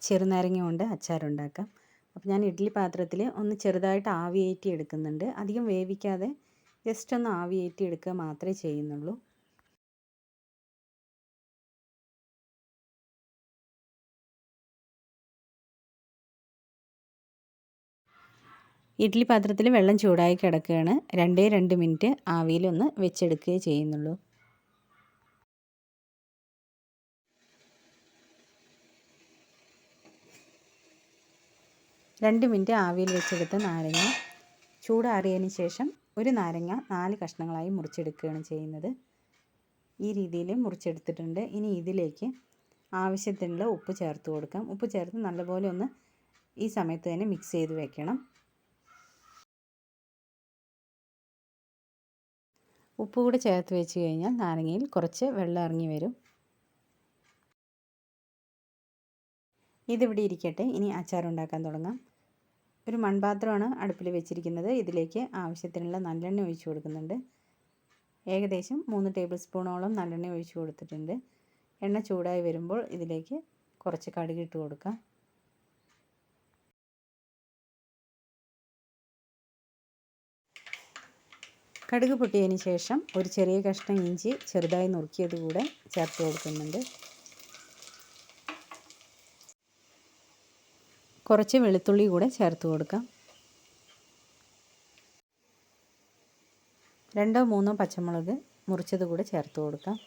ചെറുനാരങ്ങ കൊണ്ട് അച്ചാറുണ്ടാക്കാം. അപ്പോൾ ഞാൻ ഇഡ്ഡലി പാത്രത്തിൽ ഒന്ന് ചെറുതായിട്ട് ആവിയേറ്റി എടുക്കുന്നുണ്ട്. അധികം വേവിക്കാതെ ജസ്റ്റ് ഒന്ന് ആവിയേറ്റി എടുക്കുക മാത്രമേ ചെയ്യുന്നുള്ളൂ. ഇഡ്ഡലി പാത്രത്തിൽ വെള്ളം ചൂടായി കിടക്കുകയാണ്. 2 മിനിറ്റ് ആവിയിലൊന്ന് വെച്ചെടുക്കുകയേ ചെയ്യുന്നുള്ളൂ. 2 മിനിറ്റ് ആവിയിൽ വെച്ചെടുത്ത നാരങ്ങ ചൂടാറിയതിന് ശേഷം ഒരു നാരങ്ങ 4 കഷ്ണങ്ങളായി മുറിച്ചെടുക്കുകയാണ് ചെയ്യുന്നത്. ഈ രീതിയിൽ മുറിച്ചെടുത്തിട്ടുണ്ട്. ഇനി ഇതിലേക്ക് ആവശ്യത്തിനുള്ള ഉപ്പ് ചേർത്ത് കൊടുക്കാം. ഉപ്പ് ചേർത്ത് നല്ലപോലെ ഒന്ന് ഈ സമയത്ത് തന്നെ മിക്സ് ചെയ്ത് വെക്കണം. ഉപ്പ് കൂടെ ചേർത്ത് വെച്ച് കഴിഞ്ഞാൽ നാരങ്ങയിൽ കുറച്ച് വെള്ളം ഇറങ്ങി വരും. ഇതിവിടെ ഇരിക്കട്ടെ. ഇനി അച്ചാർ ഉണ്ടാക്കാൻ തുടങ്ങാം. ഒരു മൺപാത്രമാണ് അടുപ്പിൽ വെച്ചിരിക്കുന്നത്. ഇതിലേക്ക് ആവശ്യത്തിനുള്ള നല്ലെണ്ണ ഒഴിച്ച് കൊടുക്കുന്നുണ്ട്. ഏകദേശം 3 ടേബിൾ സ്പൂണോളം നല്ലെണ്ണ ഒഴിച്ച് കൊടുത്തിട്ടുണ്ട്. എണ്ണ ചൂടായി വരുമ്പോൾ ഇതിലേക്ക് കുറച്ച് കടുക് ഇട്ട് കൊടുക്കാം. കടുക് പൊട്ടിയതിന് ശേഷം ഒരു ചെറിയ കഷ്ണം ഇഞ്ചി ചെറുതായി നുറുക്കിയത് കൂടെ ചേർത്ത് കൊടുക്കുന്നുണ്ട്. കുറച്ച് വെളുത്തുള്ളി കൂടെ ചേർത്ത് കൊടുക്കാം. 2-3 പച്ചമുളക് മുറിച്ചത് കൂടെ ചേർത്ത് കൊടുക്കാം.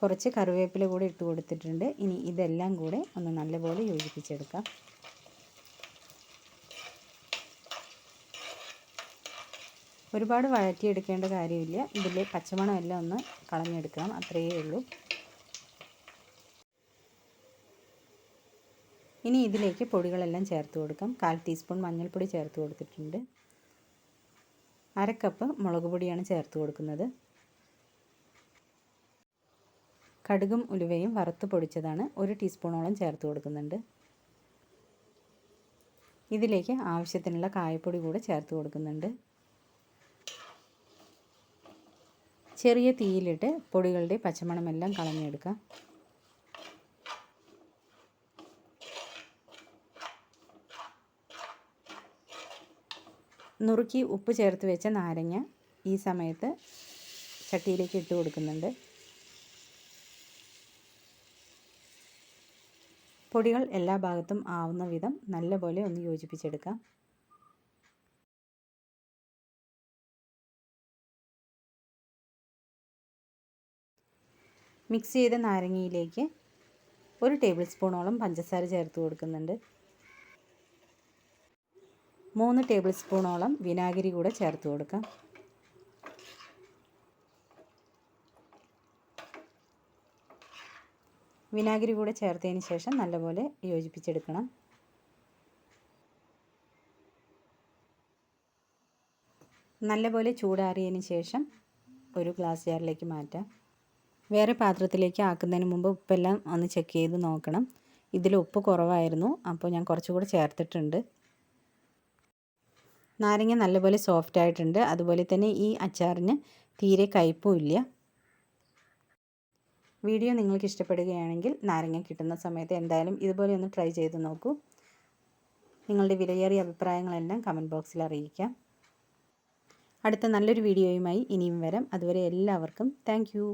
കുറച്ച് കറിവേപ്പില കൂടെ ഇട്ട് കൊടുത്തിട്ടുണ്ട്. ഇനി ഇതെല്ലാം കൂടെ ഒന്ന് നല്ലപോലെ യോജിപ്പിച്ചെടുക്കാം. ഒരുപാട് വഴറ്റിയെടുക്കേണ്ട കാര്യമില്ല. ഇതിലെ പച്ചമണം എല്ലാം ഒന്ന് കളഞ്ഞെടുക്കണം, അത്രയേ ഉള്ളൂ. ഇനി ഇതിലേക്ക് പൊടികളെല്ലാം ചേർത്ത് കൊടുക്കാം. 1/4 ടീസ്പൂൺ മഞ്ഞൾപ്പൊടി ചേർത്ത് കൊടുത്തിട്ടുണ്ട്. 1/2 കപ്പ് മുളക് പൊടിയാണ് ചേർത്ത് കൊടുക്കുന്നത്. കടുകും ഉലുവയും വറുത്ത് പൊടിച്ചതാണ് 1 ടീസ്പൂണോളം ചേർത്ത് കൊടുക്കുന്നുണ്ട്. ഇതിലേക്ക് ആവശ്യത്തിനുള്ള കായപ്പൊടി കൂടെ ചേർത്ത് കൊടുക്കുന്നുണ്ട്. ചെറിയ തീയിലിട്ട് പൊടികളുടെ പച്ചമണമെല്ലാം കളഞ്ഞെടുക്കാം. നുറുക്കി ഉപ്പ് ചേർത്ത് വെച്ച നാരങ്ങ ഈ സമയത്ത് ചട്ടിയിലേക്ക് ഇട്ട് കൊടുക്കുന്നുണ്ട്. പൊടികൾ എല്ലാ ഭാഗത്തും ആവുന്ന വിധം നല്ലപോലെ ഒന്ന് യോജിപ്പിച്ചെടുക്കാം. മിക്സ് ചെയ്ത നാരങ്ങയിലേക്ക് 1 ടേബിൾ സ്പൂണോളം പഞ്ചസാര ചേർത്ത് കൊടുക്കുന്നുണ്ട്. 3 ടേബിൾ സ്പൂണോളം വിനാഗിരി കൂടെ ചേർത്ത് കൊടുക്കാം. വിനാഗിരി കൂടെ ചേർത്തതിന് ശേഷം നല്ലപോലെ യോജിപ്പിച്ചെടുക്കണം. നല്ലപോലെ ചൂടാറിയതിന് ശേഷം ഒരു ഗ്ലാസ് ജാറിലേക്ക് മാറ്റാം. വേറെ പാത്രത്തിലേക്ക് ആക്കുന്നതിന് മുമ്പ് ഉപ്പെല്ലാം ഒന്ന് ചെക്ക് ചെയ്ത് നോക്കണം. ഇതിൽ ഉപ്പ് കുറവായിരുന്നു, അപ്പോൾ ഞാൻ കുറച്ചുകൂടി ചേർത്തിട്ടുണ്ട്. നാരങ്ങ നല്ലപോലെ സോഫ്റ്റ് ആയിട്ടുണ്ട്. അതുപോലെ തന്നെ ഈ അച്ചാറിന് തീരെ കയ്പും ഇല്ല. വീഡിയോ നിങ്ങൾക്ക് ഇഷ്ടപ്പെടുകയാണെങ്കിൽ നാരങ്ങ കിട്ടുന്ന സമയത്ത് എന്തായാലും ഇതുപോലെ ഒന്ന് ട്രൈ ചെയ്ത് നോക്കൂ. നിങ്ങളുടെ വിലയേറിയ അഭിപ്രായങ്ങളെല്ലാം കമൻറ്റ് ബോക്സിൽ അറിയിക്കാം. അടുത്ത നല്ലൊരു വീഡിയോയുമായി ഇനിയും വരാം. അതുവരെ എല്ലാവർക്കും താങ്ക് യു.